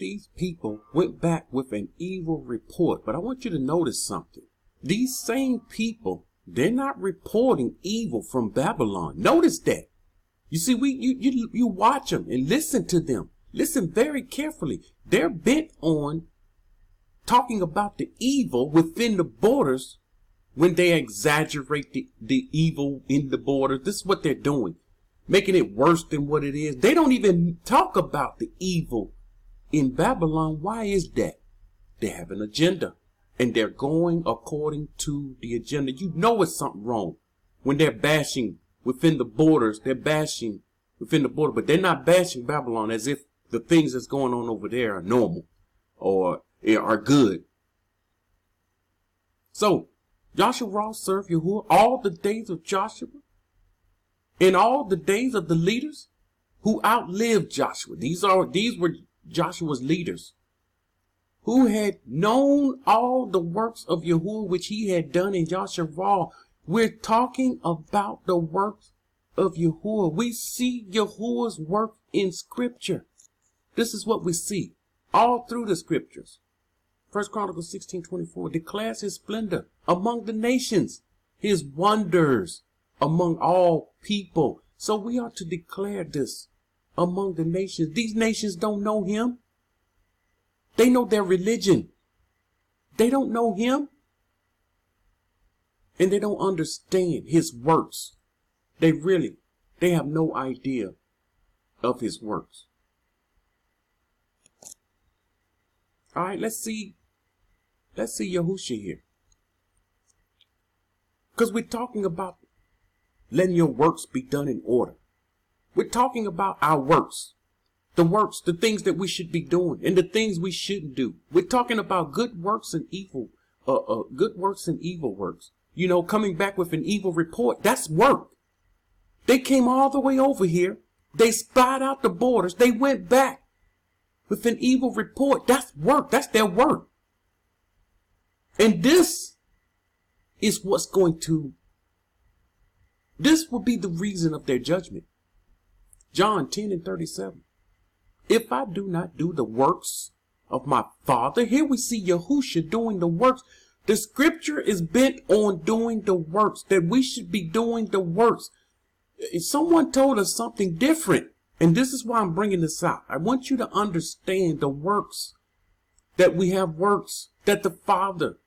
these people went back with an evil report. But I want you to notice something. These same people, they're not reporting evil from Babylon. Notice that. You see, you watch them and listen to them. Listen very carefully. They're bent on talking about the evil within the borders when they exaggerate the evil in the borders. This is what they're doing, making it worse than what it is. They don't even talk about the evil in Babylon. Why is that? They have an agenda, and they're going according to the agenda. You know it's something wrong when they're bashing within the borders. They're bashing within the border, but they're not bashing Babylon as if the things that's going on over there are normal or are good. So Joshua served Yahuwah all the days of Joshua and all the days of the leaders who outlived Joshua. These were Joshua's leaders who had known all the works of Yahuwah which he had done in Joshua. We're talking about the works of Yahuwah. We see Yahuwah's work in Scripture. This is what we see all through the Scriptures. 1 Chronicles 16:24 declares his splendor among the nations, his wonders among all people. So we are to declare this among the nations. These nations don't know him. They know their religion. They don't know him. And they don't understand his works. They have no idea of his works. All right, let's see Yahushua here. Because we're talking about letting your works be done in order. We're talking about our works, the things that we should be doing and the things we shouldn't do. We're talking about good works and evil works. You know, coming back with an evil report, that's work. They came all the way over here. They spied out the borders. They went back with an evil report. That's work. That's their work. And this will be the reason of their judgment. John 10:37. If I do not do the works of my Father, here we see Yahushua doing the works. The Scripture is bent on doing the works, that we should be doing the works. Someone told us something different, and this is why I'm bringing this out. I want you to understand the works, that we have works, that the Father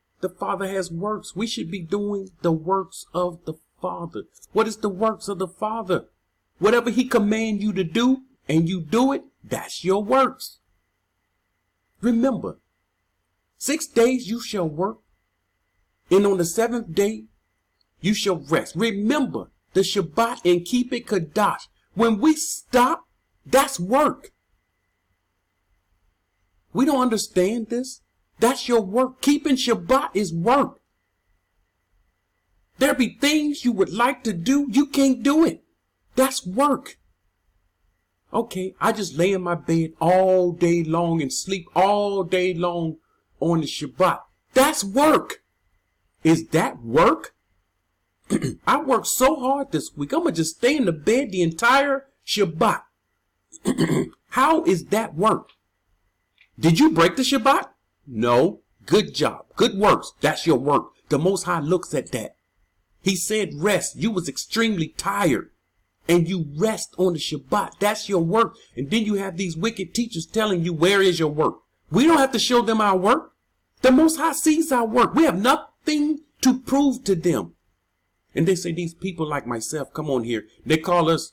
has works. We should be doing the works of the Father. What is the works of the Father? Whatever he commands you to do, and you do it, that's your works. Remember, 6 days you shall work, and on the 7th day you shall rest. Remember the Shabbat and keep it Kadash. When we stop, that's work. We don't understand this. That's your work. Keeping Shabbat is work. There be things you would like to do, you can't do it. That's work. Okay, I just lay in my bed all day long and sleep all day long on the Shabbat. That's work. Is that work? I worked so hard this week. I'm going to just stay in the bed the entire Shabbat. How is that work? Did you break the Shabbat? No. Good job. Good works. That's your work. The Most High looks at that. He said rest. You was extremely tired. And you rest on the Shabbat. That's your work. And then you have these wicked teachers telling you, where is your work? We don't have to show them our work. The Most High sees our work. We have nothing to prove to them. And they say these people like myself, come on here. They call us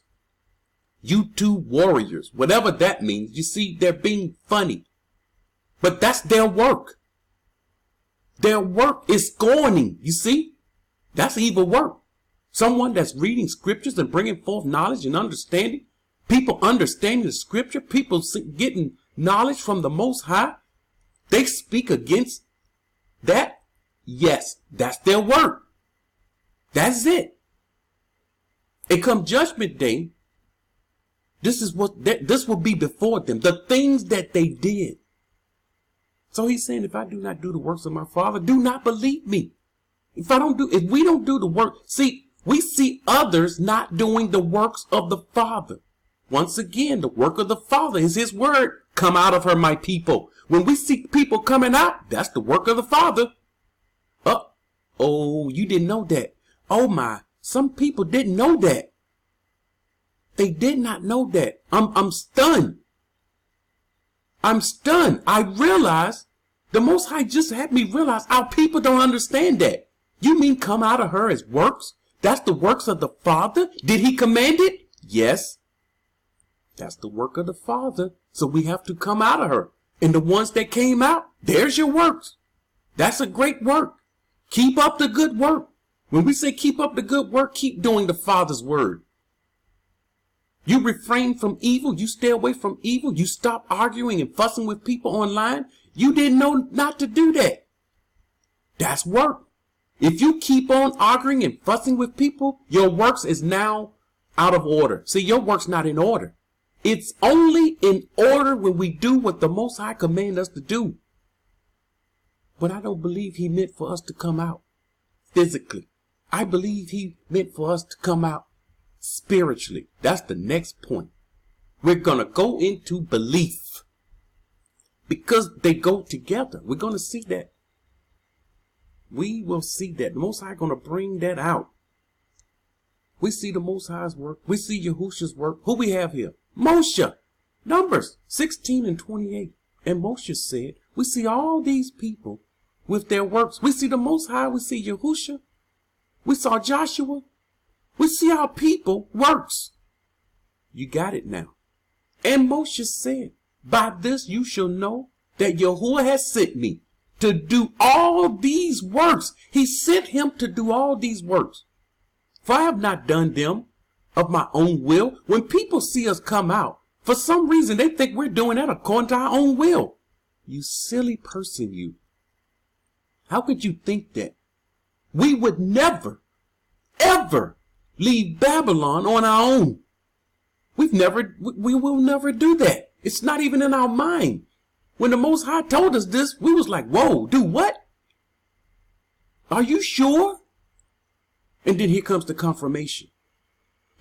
YouTube warriors. Whatever that means. You see, they're being funny. But that's their work. Their work is scorning. You see? That's evil work. Someone that's reading scriptures and bringing forth knowledge and understanding. People understanding the scripture. People getting knowledge from the Most High. They speak against that. Yes, that's their work. That's it. And come judgment day, this will be before them. The things that they did. So he's saying, if I do not do the works of my Father, do not believe me. If we don't do the work, see, we see others not doing the works of the Father. Once again, the work of the Father is his word. Come out of her, my people. When we see people coming out, that's the work of the Father. Oh, you didn't know that. Oh my, some people didn't know that. They did not know that. I'm stunned. I'm stunned. I realize the Most High just had me realize our people don't understand that. You mean come out of her as works? That's the works of the Father? Did he command it? Yes. That's the work of the Father. So we have to come out of her. And the ones that came out, there's your works. That's a great work. Keep up the good work. When we say keep up the good work, keep doing the Father's word. You refrain from evil. You stay away from evil. You stop arguing and fussing with people online. You didn't know not to do that. That's work. If you keep on arguing and fussing with people, your works is now out of order. See, your work's not in order. It's only in order when we do what the Most High command us to do. But I don't believe he meant for us to come out physically. I believe he meant for us to come out spiritually. That's the next point. We're going to go into belief because they go together. We're going to see that. We will see that. The Most High going to bring that out. We see the Most High's work. We see Yahushua's work. Who we have here? Moshe. Numbers 16 and 28. And Moshe said, we see all these people with their works. We see the Most High. We see Yahushua. We saw Joshua. We see our people works. You got it now. And Moshe said, by this you shall know that Yahuwah has sent me to do all these works. He sent him to do all these works. For I have not done them of my own will. When people see us come out, for some reason they think we're doing that according to our own will. You silly person, you. How could you think that? We would never, ever leave Babylon on our own. We will never do that. It's not even in our mind. When the Most High told us this, we was like, whoa, do what? Are you sure? And then here comes the confirmation.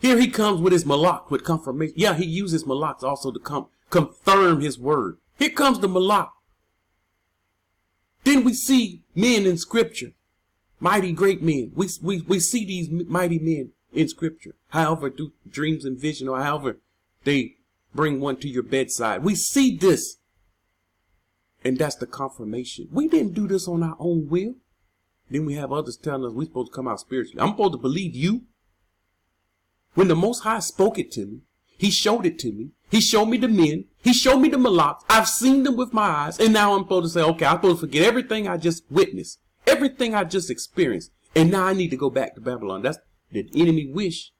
Here he comes with his malak, with confirmation. Yeah, he uses malaks also to confirm his word. Here comes the malak. Then we see men in scripture, mighty great men. We see these mighty men in scripture. However, do dreams and vision, or however they bring one to your bedside. We see this. And that's the confirmation. We didn't do this on our own will. Then we have others telling us we're supposed to come out spiritually. I'm supposed to believe you. When the Most High spoke it to me, he showed it to me. He showed me the men. He showed me the malaks. I've seen them with my eyes. And now I'm supposed to say, okay, I'm supposed to forget everything I just witnessed. Everything I just experienced. And now I need to go back to Babylon. That's the enemy wish.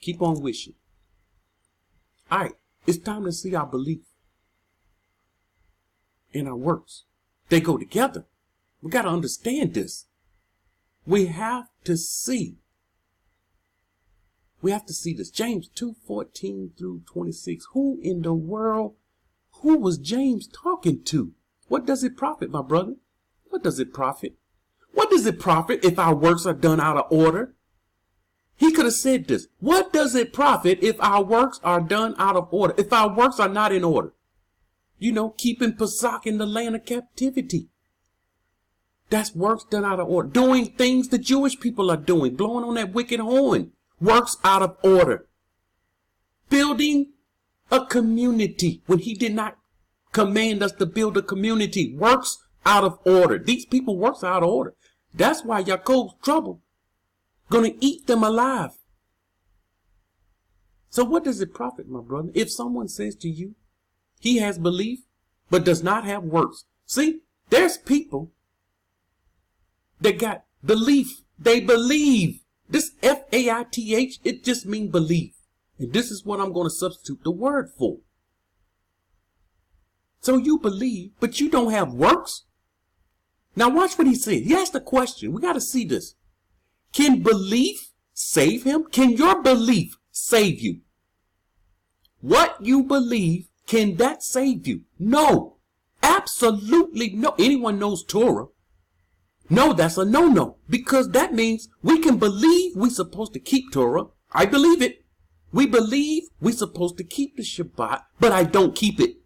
Keep on wishing. All right. It's time to see our belief and our works. They go together. We got to understand this. We have to see. We have to see this. James 2:14 through 26. Who in the world, who was James talking to? What does it profit, my brother? What does it profit? What does it profit if our works are done out of order? He could have said this. What does it profit if our works are done out of order? If our works are not in order? You know, keeping Pesach in the land of captivity. That's works done out of order. Doing things the Jewish people are doing. Blowing on that wicked horn. Works out of order. Building a community when he did not command us to build a community. Works out of order. These people works out of order. That's why Jacob's trouble. Gonna eat them alive. So what does it profit, my brother, if someone says to you, he has belief, but does not have works? See, there's people that got belief. They believe. This F-A-I-T-H, it just means belief. And this is what I'm going to substitute the word for. So you believe, but you don't have works? Now watch what he said. He asked a question. We got to see this. Can belief save him? Can your belief save you? What you believe, can that save you? No. Absolutely no. Anyone knows Torah? No, that's a no-no. Because that means we can believe we're supposed to keep Torah. I believe it. We believe we're supposed to keep the Shabbat, but I don't keep it.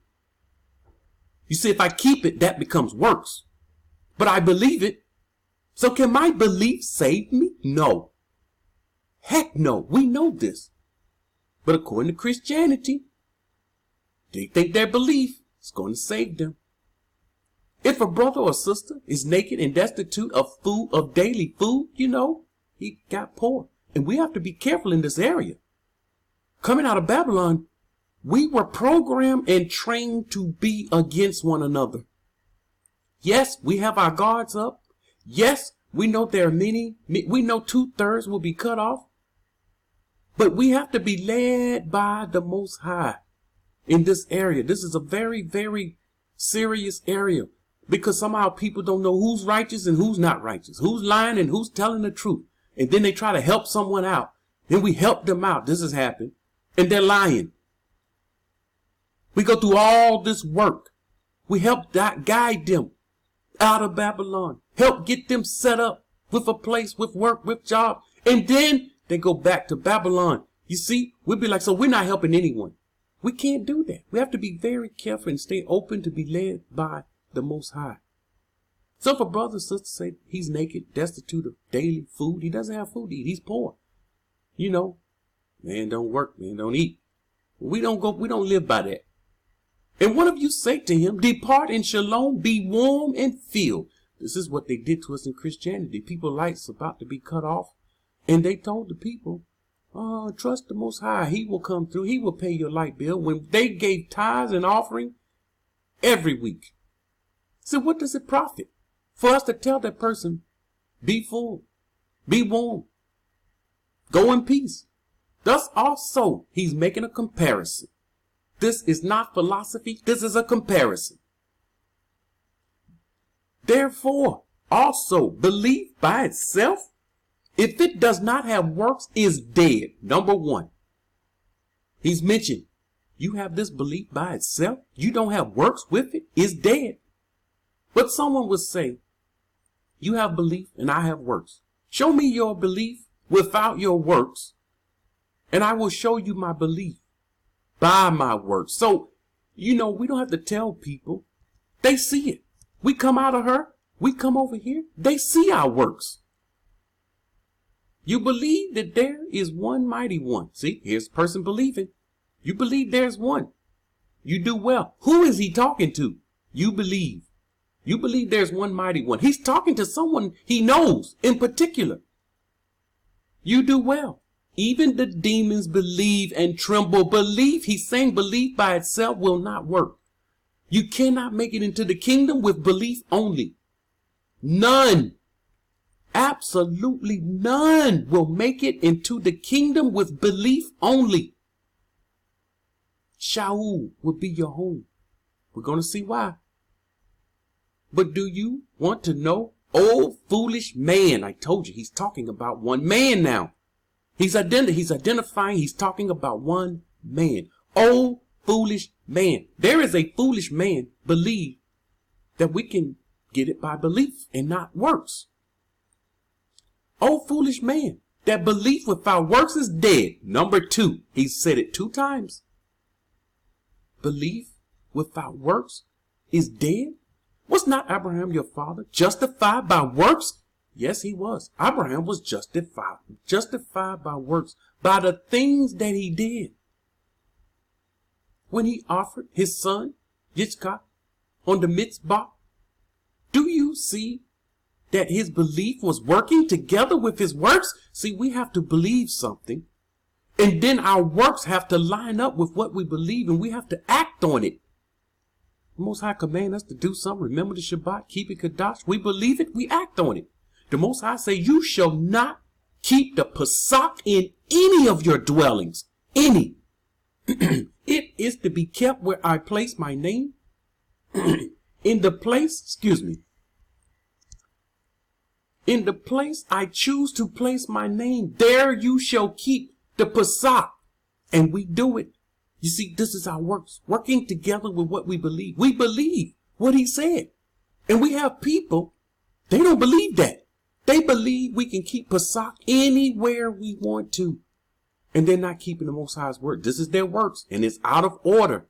You see, if I keep it, that becomes works. But I believe it. So can my belief save me? No. Heck no. We know this. But according to Christianity, they think their belief is going to save them. If a brother or sister is naked and destitute of food, of daily food, he got poor. And we have to be careful in this area. Coming out of Babylon, we were programmed and trained to be against one another. Yes, we have our guards up. Yes, we know there are many. We know 2/3 will be cut off. But we have to be led by the Most High in this area. This is a very, very serious area because somehow people don't know who's righteous and who's not righteous, who's lying and who's telling the truth. And then they try to help someone out. Then we help them out. This has happened. And they're lying. We go through all this work. We help guide them out of Babylon. Help get them set up with a place, with work, with job. And then they go back to Babylon. You see, we'll be like, so we're not helping anyone. We can't do that. We have to be very careful and stay open to be led by the Most High. So if a brother or sister say he's naked, destitute of daily food, he doesn't have food to eat. He's poor. Man don't work, man don't eat. We don't live by that. And one of you say to him, depart in shalom, be warm and filled. This is what they did to us in Christianity. People's lights about to be cut off. And they told the people, trust the Most High. He will come through. He will pay your light bill. When they gave tithes and offering every week. So what does it profit for us to tell that person, be full, be warm, go in peace? Thus also, he's making a comparison. This is not philosophy. This is a comparison. Therefore, also, belief by itself, if it does not have works, is dead. Number one. He's mentioned, you have this belief by itself, you don't have works with it, is dead. But someone would say, you have belief and I have works. Show me your belief without your works, and I will show you my belief by my works. So, we don't have to tell people. They see it. We come out of her. We come over here. They see our works. You believe that there is one mighty one. See, here's a person believing. You believe there's one. You do well. Who is he talking to? You believe. You believe there's one mighty one. He's talking to someone he knows in particular. You do well. Even the demons believe and tremble. Belief, he's saying belief by itself will not work. You cannot make it into the kingdom with belief only. None. Absolutely none will make it into the kingdom with belief only. Shaul will be your home. We're going to see why. But do you want to know? Oh, foolish man. I told you he's talking about one man now. He's identifying, he's talking about one man. Oh, foolish man. There is a foolish man believe that we can get it by belief and not works. Oh, foolish man, that belief without works is dead. Number two, he said it 2 times. Belief without works is dead. Was not Abraham your father justified by works? Yes, he was. Abraham was justified by works, by the things that he did. When he offered his son, Yitzchak, on the mitzvah, do you see that his belief was working together with his works? See, we have to believe something, and then our works have to line up with what we believe, and we have to act on it. The Most High command us to do something. Remember the Shabbat, keep it Kadash. We believe it, we act on it. The Most High say, you shall not keep the Pesach in any of your dwellings. Any. It is to be kept where I place my name. In the place I choose to place my name, there you shall keep the Pesach. And we do it. You see, this is our works, working together with what we believe. We believe what he said. And we have people, they don't believe that. They believe we can keep Pesach anywhere we want to. And they're not keeping the Most High's word. This is their works, and it's out of order.